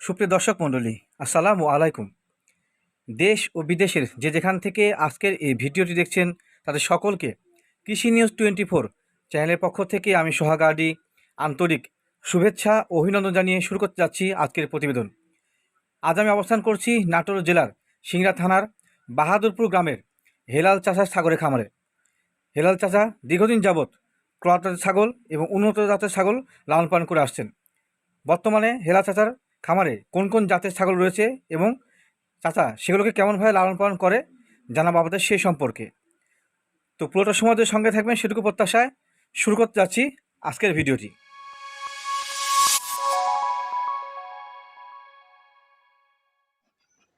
সুপ্রিয় দর্শক মণ্ডলী, আসসালামু আলাইকুম। দেশ ও বিদেশের যে যেখান থেকে আজকের এই ভিডিওটি দেখছেন তাদের সকলকে কৃষি নিউজ 24 চ্যানেলের পক্ষ থেকে আমি সোহাগ আরডি আন্তরিক শুভেচ্ছা ও অভিনন্দন জানিয়ে শুরু করতে যাচ্ছি আজকের প্রতিবেদন। আজ আমি অবস্থান করছি নাটোর জেলার সিংড়া থানার বাহাদুরপুর গ্রামের হেলাল চাষার ছাগলের খামারে। হেলাল চাচা দীর্ঘদিন যাবৎ ক্রস জাতের ছাগল এবং উন্নত জাতের ছাগল লালন পালন করে আসছেন। বর্তমানে হেলাল চাচার খামারে কোন কোন জাতের ছাগল রয়েছে এবং চাচা সেগুলোকে কেমনভাবে লালন পালন করে জানাবো আপনাদের সেই সম্পর্কে। তো পুরোটা সময় ধরে সঙ্গে থাকবেন সেটুকু প্রত্যাশায় শুরু করতে যাচ্ছি আজকের ভিডিওটি।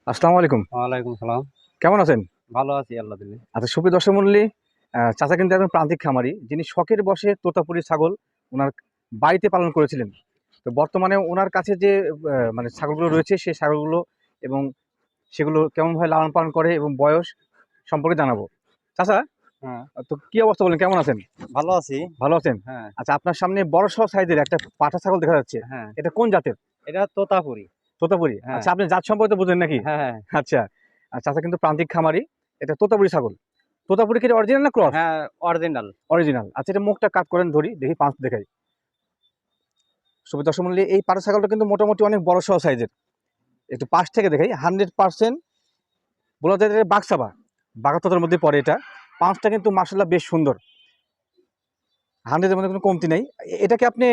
আসসালামু আলাইকুম। ওয়ালাইকুম সালাম। কেমন আছেন? ভালো আছি আল্লাহ দিলে। আচ্ছা, সুপ্রিয় দর্শক মণ্ডলী, চাচা কিন্তু একজন প্রান্তিক খামারি যিনি শখের বশে তোতাপুরি ছাগল ওনার বাড়িতে পালন করেছিলেন। তো বর্তমানে ওনার কাছে যে মানে ছাগলগুলো রয়েছে সেই ছাগলগুলো এবং সেগুলো কেমনভাবে লালন পালন করে এবং বয়স সম্পর্কে জানাবো। চাচা, হ্যাঁ, তো কি অবস্থা বলেন, কেমন আছেন? ভালো আছি। ভালো আছেন? হ্যাঁ, আচ্ছা, আপনার সামনে বড় সড় সাইজের একটা পাঠা ছাগল দেখা যাচ্ছে। হ্যাঁ, এটা কোন জাতের? এটা তোতাপুরি। তোতাপুরি? হ্যাঁ। আচ্ছা, আপনি জাত সম্পর্কে তো বুঝেন নাকি? হ্যাঁ, হ্যাঁ, আচ্ছা, চাচা কিন্তু প্রান্তিক খামারি। এটা তোতাপুরি ছাগল। তোতাপুরি কি অরিজিনাল না ক্রস? হ্যাঁ, অরিজিনাল। অরিজিনাল। আচ্ছা, এটা মুখটা কাট করেন, ধরি দেখি, পাঁচ দেখাই। সুপ্রিয় দর্শক মণ্ডলী, এই পাঠা ছাগলটা কিন্তু মোটামুটি অনেক বড় সড় সাইজের। একটু পাশ থেকে দেখাই। 100% বলা যায় এটা বাক্সাবা, বাগাততার মধ্যে পড়ে এটা। পাঁচটা কিন্তু মার্শাল্লাহ বেশ সুন্দর, 100-এর মধ্যে কোনো কমতি নেই। এটাকে আপনি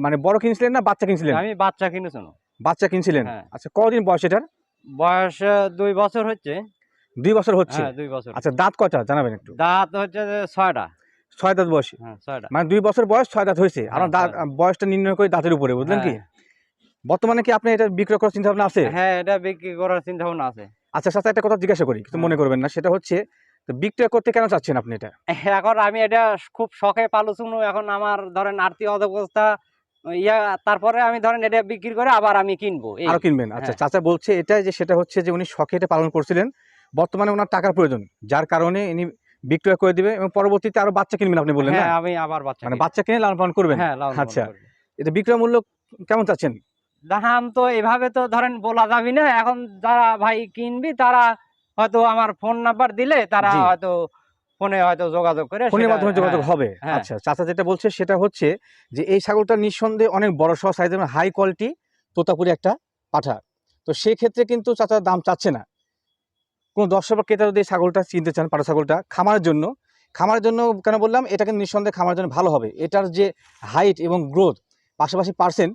মানে বড় কিনছিলেন না বাচ্চা কিনছিলেন? আমি বাচ্চা কিনেছি। বাচ্চা কিনছিলেন। হ্যাঁ। আচ্ছা, কতদিন বয়স এটার? বয়স 2 বছর হচ্ছে। 2 বছর হচ্ছে। হ্যাঁ, 2 বছর। আচ্ছা, দাঁত কয়টা জানাবেন একটু? দাঁত হচ্ছে যে 6টা। 6 দাঁত বয়সী। হ্যাঁ, 6টা। মানে 2 বছর বয়স, 6 দাঁত হয়েছে। হ্যাঁ, আমরা দাঁত 6 দাঁত। বয়সটা নির্ণয় করি দাঁতের উপরে, বুঝলেন কি? হ্যাঁ। বর্তমানে কি আপনি এটা বিক্রয় করার চিন্তা ভাবনা আছে? হ্যাঁ, এটা বিক্রি করার চিন্তা ভাবনা আছে। আচ্ছা, সাথে একটা কথা জিজ্ঞাসা করি, কিছু হ্যাঁ। মনে করবেন না। সেটা হচ্ছে, তো বিক্রয় করতে কেন চাচ্ছেন আপনি এটা? এখন আমি এটা খুব শখে পালুছুনু। এখন আমার ধরেন আর্থিক অবস্থা ইয়া, তারপরে আমি ধরেন এটা বিক্রি করে আবার আমি কিনবো। এই। আরো কিনবেন? আচ্ছা, হ্যাঁ। চাচা বলছে এটাই যে সেটা হচ্ছে যে উনি শখে এটা পালন করছিলেন। বর্তমানে ওনার টাকার প্রয়োজন, যার কারণে ইনি বিক্রয় করে দিবে এবং পরবর্তীতে আরো বাচ্চা কিনবেন আপনি বললেন না? হ্যাঁ, আমি আবার বাচ্চা মানে কিনবো। বাচ্চা কিনে লালন পালন করবেন? হ্যাঁ, লালন পালন আচ্ছা, করবো। এটা বিক্রয় মূল্য কেমন চাচ্ছেন? দাম তো এভাবে তো ধরেন বলা যাবে না। এখন যারা ভাই কিনবি তারা হয়তো আমার ফোন নাম্বার দিলে তারা জি, হয়তো ফোনে হয়তো যোগাযোগ করে ফোনের সেটা। মাধ্যমে যোগাযোগ হ্যাঁ, হবে। হ্যাঁ, আচ্ছা, চাচা যেটা বলছে সেটা হচ্ছে যে এই ছাগলটা নিঃসন্দেহে অনেক বড় সড় সাইজের হাই কোয়ালিটি তোতাপুরি একটা পাঠা। তো সেই ক্ষেত্রে কিন্তু চাচা দাম চাচ্ছে না। কোনো দর্শক বা ক্রেতা যদি এই ছাগলটা চিনতে চান, পাঠা ছাগলটা খামারের জন্য কেন বললাম, এটা কিন্তু নিঃসন্দেহে খামারের জন্য ভালো হবে। এটার যে হাইট এবং গ্রোথ, পাশাপাশি পার্সেন্ট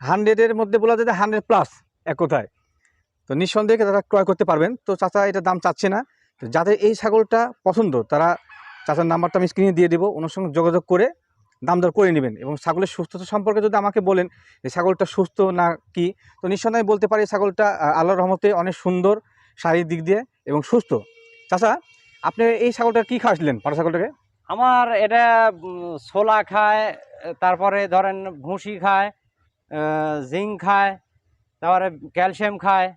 100-এর মধ্যে বলা যায় যে 100+ এক কথায়। তো নিঃসন্দেহে তারা ক্রয় করতে পারবেন। তো চাচা এটা দাম চাচ্ছে না। তো যাদের এই ছাগলটা পছন্দ তারা চাচার নাম্বারটা আমি স্ক্রিনে দিয়ে দেবো, ওনার সঙ্গে যোগাযোগ করে দাম দর করে নেবেন। এবং ছাগলের সুস্থতা সম্পর্কে যদি আমাকে বলেন যে ছাগলটা সুস্থ না কি, তো নিঃসন্দেহে বলতে পারি ছাগলটা আল্লাহর রহমতে অনেক সুন্দর শারীরিক দিক দিয়ে এবং সুস্থ। চাচা, আপনি এই ছাগলটা কি খাওয়াছিলেন, পাঠা ছাগলটাকে? আমার এটা ছোলা খায়, তারপরে ধরেন ভুসি খায়, জিঙ্ক খায়, তারপরে ক্যালসিয়াম খায়।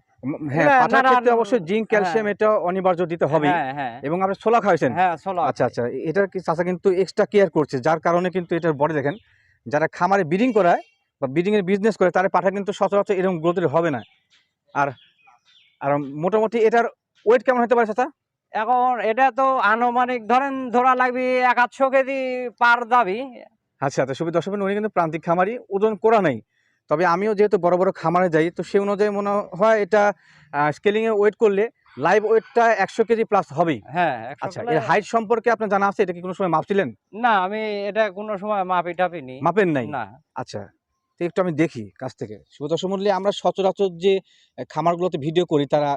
হ্যাঁ, এগুলা পাঠার নানান। ক্ষেত্রে অবশ্যই জিঙ্ক, হ্যাঁ, ক্যালসিয়াম এটা অনিবার্য দিতে হবেই। হ্যাঁ, হ্যাঁ, এবং আপনি ছোলা খাওয়াইছেন? হ্যাঁ, ছোলা আচ্ছা খায়। আচ্ছা, এটার কি চাচা কিন্তু এক্সট্রা কেয়ার করছে, যার কারণে কিন্তু এটার বডি দেখেন। যারা খামারে ব্রিডিং করায় বা ব্রিডিং এর বিজনেস করে তারা পাঠা কিন্তু সচরাচর এরকম গ্রোথের হবে না। আর আর মোটামুটি এটার ওয়েট কেমন হতে পারে চাচা? এখন এটা তো আনুমানিক ধরেন ধরা লাগবে 1-800 কেজি পার দাবি। আচ্ছা আচ্ছা, সুবিধা দর্শক, উনি কিন্তু প্রান্তিক খামারি, ওজন করা নাই। তবে আমিও যেহেতু বড় বড় খামারে যাই, তো সেই অনুযায়ী মনে হয় এটা স্কেলিংয়ে ওয়েট করলে লাইভ ওয়েটটা 100 কেজি প্লাস হবেই। হ্যাঁ, 100 আচ্ছা, কিলো। এর হাইট সম্পর্কে আপনার জানা আছে? এটা কি কোনো সময় মাপছিলেন? না, আমি এটা কোনো সময় মাপি-টাপিনি। মাপেন নাই? না। আচ্ছা, তো একটু আমি দেখি কাছ থেকে। শুভ দর্শক মণ্ডলী, আমরা সচরাচর যে খামারগুলোতে ভিডিও করি তারা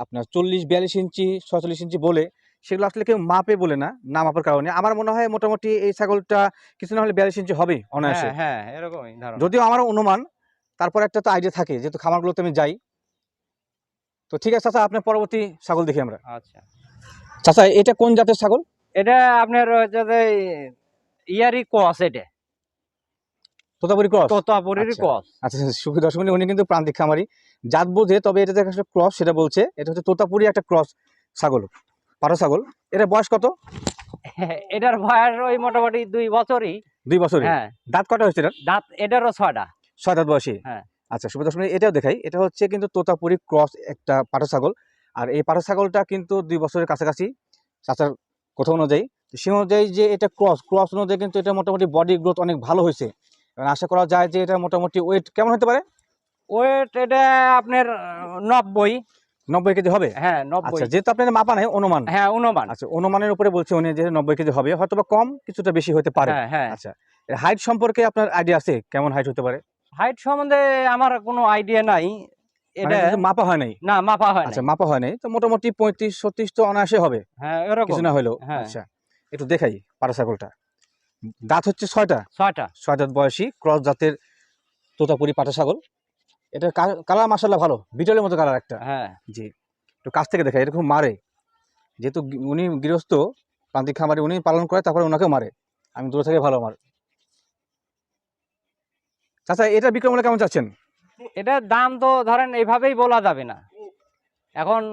আপনার 40-42 ইঞ্চি 46 ইঞ্চি বলে, সেগুলো আসলে কেউ মাপে বলে না, না মাপার কারণে। আমার মনে হয় মোটামুটি এই ছাগলটা কিছু না হলে 42 ইঞ্চি হবেই হ্যাঁ, অনায়াসে। হ্যাঁ, এরকমই ধারণা। যদিও আমারও অনুমান, তারপর একটা তো আইডিয়া থাকে যেহেতু খামারগুলোতে আমি যাই। তো ঠিক আছে চাচা, আপনার পরবর্তী ছাগল দেখি আমরা। আচ্ছা। চাচা, এটা কোন জাতের ছাগল? এটা আপনার হচ্ছে যে ইয়ারি ক্রস এটা। তোতাপুরি ক্রস? তোতাপুরির আচ্ছা ক্রস। আচ্ছা, শুভ দর্শক মণ্ডলী, উনি কিন্তু প্রান্তিক খামারি, জাত বোঝে। তবে এটা আসলে ক্রস সেটা বলছে। এটা হচ্ছে তোতাপুরি একটা ক্রস ছাগল, পাঠা ছাগল। এটা বয়স কত? এটার বয়স ওই মোটামুটি 2 বছরই। 2 বছরে? হ্যাঁ। দাঁত কটা হয়েছে এটার? দাঁত এটারও 6টা। 6 দাঁত বয়সী? হ্যাঁ। আচ্ছা সুবিধা শুনে এটাও দেখাই, এটা হচ্ছে কিন্তু তোতাপুরি ক্রস একটা পাঠা ছাগল। আর এই পাঠা ছাগলটা কিন্তু 2 বছরের কাছাকাছি চাচার কথা অনুযায়ী। তো সে অনুযায়ী যে এটা ক্রস অনুযায়ী কিন্তু এটা মোটামুটি বডি গ্রোথ অনেক ভালো হয়েছে। এবং আশা করা যায় যে এটা মোটামুটি ওয়েট কেমন হতে পারে? ওয়েট এটা আপনার 90। 90 কেজি হবে? হ্যাঁ 90। আচ্ছা, যেহেতু আপনাদের মাপা নাই, অনুমান। হ্যাঁ অনুমান। আচ্ছা, অনুমানের উপরে বলছে উনি যে 90 কেজি হবে, হয়তো বা কম কিছুটা বেশি হতে পারে। হ্যাঁ হ্যাঁ। আচ্ছা, এর হাইট সম্পর্কে আপনার আইডিয়া আছে কেমন হাইট হতে পারে? হাইট সম্বন্ধে আমার কোনো আইডিয়া নাই। মানে এটা যেহেতু মাপা হয় নাই। না মাপা হয় আচ্ছা, নাই। মাপা হয় নাই, তো মোটামুটি 35-36 তো অনায়াসে হবে, হ্যাঁ এরকম কিছু না হলেও। হ্যাঁ। আচ্ছা, একটু দেখাই পাঠা ছাগলটা। দাঁত হচ্ছে 6টা, 6টা। 6 দাঁত বয়সী ক্রস জাতের তোতাপুরি পাঠা ছাগল। এটা কালার মাশাআল্লাহ ভালো, বিটলের মতো কালার একটা। হ্যাঁ জি, একটু কাছ থেকে দেখাই, এরকম মারে, যেহেতু উনি গৃহস্থ প্রান্তিক খামারে, উনি পালন করে তারপরে ওনাকেও মারে, আমি দূর থেকে ভালো মার। চাচা এটা বিক্রয় মূল্য কেমন চাচ্ছেন? এটার দাম তো ধরেন এইভাবেই বলা যাবে না এখন।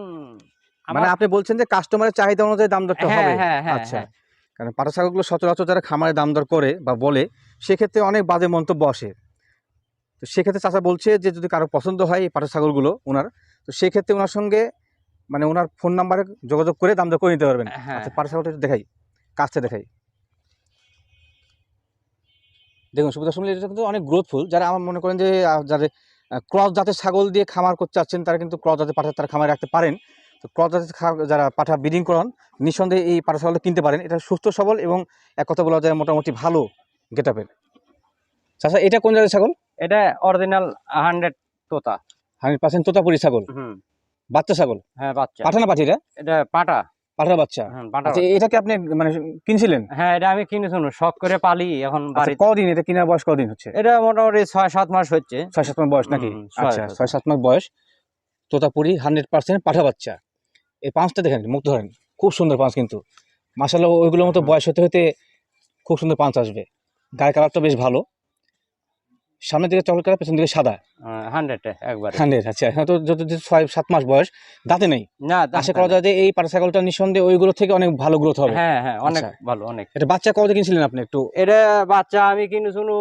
মানে আপনি বলছেন যে কাস্টমারের চাহিদা অনুযায়ী দাম দরটা হ্যাঁ হবে? হ্যাঁ হ্যাঁ আচ্ছা, হ্যাঁ। কারণ পাঠা ছাগলগুলো সচরাচর যারা খামারে দাম দর করে বা বলে, সেক্ষেত্রে অনেক বাজে মন্তব্য আসে। তো সেক্ষেত্রে চাচা বলছে যে যদি কারো পছন্দ হয় এই পাঠা ছাগলগুলো ওনার, তো সেক্ষেত্রে ওনার সঙ্গে মানে ওনার ফোন নাম্বারে যোগাযোগ করে দাম দর করে নিতে পারবেন। হ্যাঁ আচ্ছা, পাঠা ছাগলটা একটু দেখাই, কাছটা দেখাই। দেখুন সুবিধা শুনলে এটা কিন্তু অনেক গ্রোথফুল। যারা আমার মনে করেন যে যাদের ক্রস জাতের ছাগল দিয়ে খামার করতে চাচ্ছেন, তারা কিন্তু ক্রস জাতের পাঠা তারা খামারে রাখতে পারেন। তো ক্রস জাতের যারা পাঠা ব্রিডিং করান, নিঃসন্দেহে এই পাঠা ছাগলটা কিনতে পারেন। এটা সুস্থ সবল এবং এক কথা বলা যায় মোটামুটি ভালো গেটআপের। আচ্ছা, এটা কোন জাতের ছাগল? এটা অরিজিনাল 100 তোতা। 100% তোতাপুরি ছাগল, হুম। বাচ্চা ছাগল। হ্যাঁ বাচ্চা। পাঠা না পাঠিটা? এটা পাটা। পাঠার বাচ্চা। হুম পাটা আচ্ছা, বাচ্চা। এটাকে আপনি মানে কিনছিলেন? হ্যাঁ এটা আমি কিনে শুনো শখ করে পালি এখন আচ্ছা, বাড়িতে। কদিন এটা কেনার বয়স কদিন হচ্ছে? এটা মোটামুটি 6-7 মাস হচ্ছে। 6-7 মাস বয়স নাকি? হুম, আচ্ছা, 6-7 6-7 মাস বয়স, তোতাপুরি 100% পাঠা বাচ্চা। এই পাঁচটা দেখেন, মুখ ধরেন, খুব সুন্দর পাঁচ কিন্তু মাশাআল্লাহ। ওইগুলোর মতো বয়স হতে হতে খুব সুন্দর পাঁচ আসবে। গায়ের কালারটা বেশ ভালো, সামনের দিকে চকলেট কালার, পেছন দিকে সাদা। 100 একবারে। 100। আচ্ছা, এখন তো যত 6-7 মাস বয়স, দাঁতে নেই। না আশা করা যায় যে এই পাঠা ছাগলটা নিঃসন্দেহে ওইগুলো থেকে অনেক ভালো গ্রোথ হবে। হ্যাঁ হ্যাঁ অনেক আচ্ছা, ভালো অনেক। এটা বাচ্চা কত কিনছিলেন আপনি একটু? এটা বাচ্চা আমি কিনে শুনো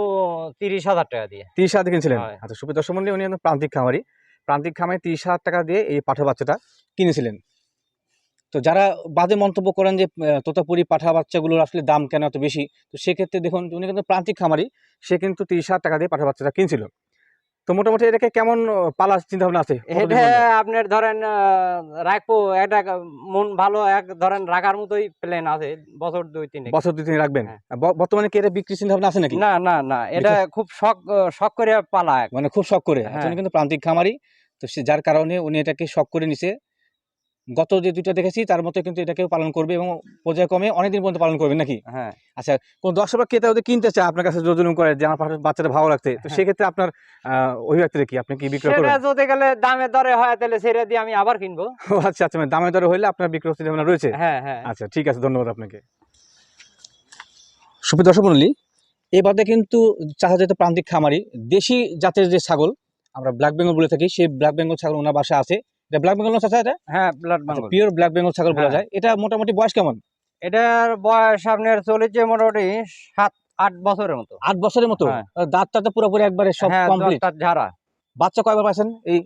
30,000 টাকা দিয়ে। 30,000 কিনছিলেন? হয়। আচ্ছা, সুপ্রিয় দর্শক মণ্ডলী, উনি একজন প্রান্তিক খামারি, প্রান্তিক খামারে 30,000 টাকা দিয়ে এই পাঠা বাচ্চাটা কিনেছিলেন। তো যারা বাজে মন্তব্য করেন যে তোতাপুরি পাঠা বাচ্চাগুলোর আসলে দাম কেন এত বেশি, তো সেক্ষেত্রে দেখুন উনি কিন্তু প্রান্তিক খামারি, সে কিন্তু 30,000 টাকা দিয়ে পাঠা বাচ্চাটা কিনছিল। তো মোটামুটি এটাকে কেমন পালার চিন্তা ভাবনা আছে? কতদিন এটা পর্যন্ত? আপনার ধরেন রাখবো একটা মন ভালো এক ধরেন রাখার মতোই প্ল্যান আছে বছর 2-3। বছর 2-3 রাখবেন? হ্যাঁ। বর্তমানে কি এটা বিক্রির চিন্তা ভাবনা আছে নাকি? না না না এটা খুব শখ শখ করে পালা এক। মানে খুব শখ করে। আচ্ছা, হ্যাঁ উনি কিন্তু প্রান্তিক খামারি, তো সে যার কারণে উনি এটাকে শখ করে নিছে। গত যে 2টা দেখেছি তার মতো কিন্তু এটাকেও পালন করবে এবং পর্যায়ক্রমে অনেকদিন পর্যন্ত পালন করবেন নাকি? হ্যাঁ আচ্ছা, কোন দর্শক বা ক্রেতা যদি কিনতে চায় আপনার কাছে জোর-জুলুম করে যে আমার বাচ্চাটা ভালো লাগছে, তো হ্যাঁ। সেক্ষেত্রে আপনার অভিব্যক্তিটা কি? আপনি কি বিক্রয় সেটা করবেন? যদি গেলে দামে দরে হয় তাহলে ছেড়ে দিয়ে আমি আবার কিনবো। ও আচ্ছা, আচ্ছা, মানে দামে দরে হইলে আপনার বিক্রয় চিন্তাভাবনা রয়েছে। হ্যাঁ হ্যাঁ। আচ্ছা, ঠিক আছে, ধন্যবাদ আপনাকে। সুপ্রিয় দর্শক মণ্ডলী, এই বাদে কিন্তু চাচা যেহেতু প্রান্তিক খামারি, দেশি জাতের যে ছাগল আমরা ব্ল্যাক বেঙ্গল বলে থাকি, সেই ব্ল্যাক বেঙ্গল ছাগল ওনার বাসায় আছে। এটা ব্ল্যাক বেঙ্গল না চাচা এটা? হ্যাঁ ব্লাড আচ্ছা, বেঙ্গল। পিওর ব্ল্যাক বেঙ্গল ছাগল বলা হ্যাঁ। যায়। এটা মোটামুটি বয়স কেমন? এটার বয়স আপনার চলেছে মোটামুটি 7-8 বছরের মতো। 8 বছরের মতো? হ্যাঁ। দাঁতটা তো পুরোপুরি একবারে সব হ্যাঁ কমপ্লিট। দশটা ঝাড়া। বাচ্চা কয়বার পাইছেন এই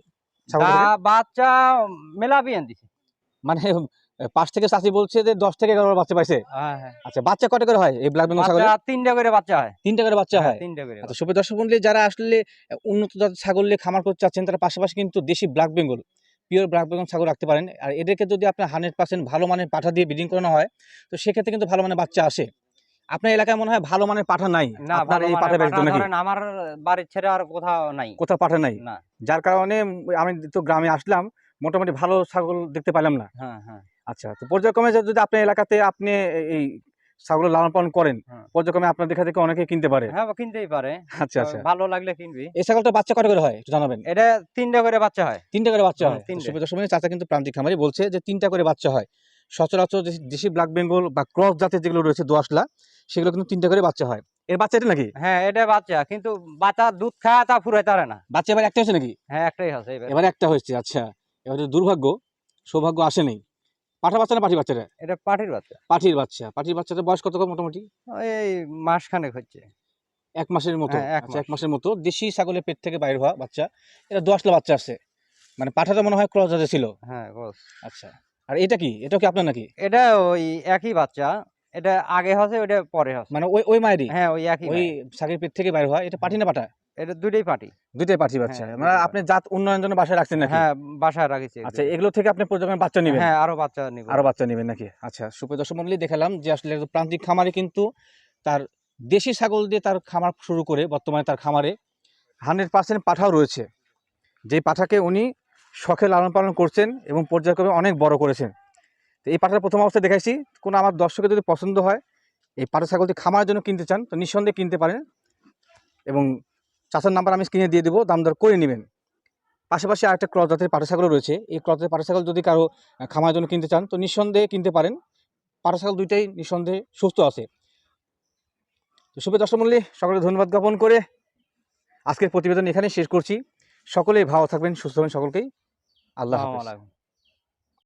ছাগল থেকে? বাচ্চা মেলা বিয়ান দিছে। মানে পাশ থেকে চাচি বলছে যে 10 থেকে 11 বার বাচ্চা পাইছে। হ্যাঁ হ্যাঁ। আচ্ছা, বাচ্চা কয়টা করে হয় এই ব্ল্যাক বেঙ্গল ছাগলে? বাচ্চা 3টা করে বাচ্চা হয়। 3টা করে বাচ্চা হয়। 3টা করে। আচ্ছা, সুপ্রিয় দর্শক মণ্ডলী, যারা আসলে উন্নত জাতের ছাগল নিয়ে খামার করতে চাচ্ছেন, তারা পাশাপাশি কিন্তু দেশি black Bengal, pure black Bengal ছাগল রাখতে পারেন। আর এদেরকে যদি আপনার 100% ভালো মানের পাঠা দিয়ে ব্রিডিং করানো হয়, তো সেক্ষেত্রে কিন্তু ভালো মানের বাচ্চা আসে। আপনার এলাকায় মনে হয় ভালো মানের পাঠা নাই, না আপনার ভালো এই মানের পাঠা ব্যতীত পাঠা নাকি? ধরেন আমার বাড়ির ছেড়ে আর কোথাও নাই। কোথাও পাঠা নাই, না। যার কারণে আমি তো গ্রামে আসলাম, মোটামুটি ভালো ছাগল দেখতে পাইলাম না। হ্যাঁ হ্যাঁ। আচ্ছা, তো পর্যায়ক্রমে যদি আপনার এলাকাতে আপনি এই ছাগল লালন পালন করেন, হ্যাঁ। পর্যায়ক্রমে আপনার দেখা দেখে অনেকে কিনতে পারে। হ্যাঁ কিনতেই পারে। আচ্ছা, আচ্ছা, ভালো লাগলে কিনবি। এই ছাগলটা বাচ্চা কয়টা করে হয় একটু জানাবেন? এটা 3টা করে বাচ্চা হয়। 3টা করে বাচ্চা হুম, হয়। 3টে। সুবিধার সময় চাচা কিন্তু প্রান্তিক খামারি বলছে যে 3টা করে বাচ্চা হয়। সচরাচর দেশি ব্ল্যাক বেঙ্গল বা ক্রস জাতের যেগুলো রয়েছে দোআঁশলা, সেগুলো কিন্তু 3টা করে বাচ্চা হয়। এর বাচ্চা এটা নাকি? হ্যাঁ এটা বাচ্চা কিন্তু বাচ্চা দুধ খায় তা ফুরাইতে পারে না। বাচ্চা এবার একটা হয়েছে নাকি? হ্যাঁ একটাই আছে এবার। এবার একটা হয়েছে। আচ্ছা, এবার তো দুর্ভাগ্য, সৌভাগ্য আসেনি। পাঠা বাচ্চা না পাঠি বাচ্চাটা? এটা পাটির বাচ্চা। পাঠির বাচ্চা। পাঠির বাচ্চাটার বয়স কত মোটামুটি? এই মাসখানেক হচ্ছে। 1 মাসের মতো? হ্যাঁ, 1 আচ্ছা, 1 মাস। মাসের মতো দেশি ছাগলের পেট থেকে বাইর হওয়া বাচ্চা। এটা 10টা বাচ্চা আছে। মানে পাঠাটা মনে হয় ক্রস জাতের ছিল। হ্যাঁ, ক্রস। আচ্ছা। আর এটা কি? এটাও কি আপনার নাকি? এটা ওই একই বাচ্চা। এটা আগে হচ্ছে, ওইটা পরে হচ্ছে। মানে ওই মায়েরই? হ্যাঁ, ওই একই ওই মায়ের। ছাগলের পেট থেকে বাইর হওয়া। এটা পাঠি না পাঠা? এটা দুইটাই পাটি। ২ টাই পাঠি বাচ্চা। হ্যাঁ, মানে দুইটাই আপনি পাটি। জাত উন্নয়নের জন্য বাসায় রাখছেন নাকি? হ্যাঁ, বাসায় রাখিছি আচ্ছা, এগুলো। এগুলো থেকে আপনি প্রজননের বাচ্চা নিবেন? হ্যাঁ, আরো বাচ্চা নিব। আরো বাচ্চা নিবেন নাকি? আচ্ছা, সুপ্রিয় দর্শক মণ্ডলী, দেখালাম যে আসলে একজন প্রান্তিক খামারি কিন্তু তার দেশি ছাগল দিয়ে তার খামার শুরু করে বর্তমানে তার খামারে 100% পাঠাও রয়েছে। যেই পাঠাকে উনি শখে লালন পালন করছেন এবং পর্যায়ক্রমে অনেক বড় করেছেন। তো এই পাঠাটা প্রথম অবস্থায় দেখাইছি। কোনো আমার দর্শকের যদি পছন্দ হয়, এই পাঠা ছাগলটি খামারের জন্য কিনতে চান, তো নিঃসন্দেহে কিনতে পারেন। এবং চাচার নাম্বার আমি স্ক্রিনে দিয়ে দেবো, দাম দর করে নেবেন। পাশাপাশি আরেকটা ক্রস জাতের পাঠা ছাগলও রয়েছে। এই ক্রস জাতের পাঠা ছাগল যদি কারো খামারের জন্য কিনতে চান, তো নিঃসন্দেহে কিনতে পারেন। পাঠা ছাগল দুইটাই নিঃসন্দেহে সুস্থ আছে। তো সুপ্রিয় দর্শক মণ্ডলী, সকলকে ধন্যবাদ জ্ঞাপন করে আজকের প্রতিবেদন এখানেই শেষ করছি। সকলেই ভালো থাকবেন, সুস্থ থাকবেন, সকলকেই আল্লাহ আসসালামু হাফেজ। আলাইকুম।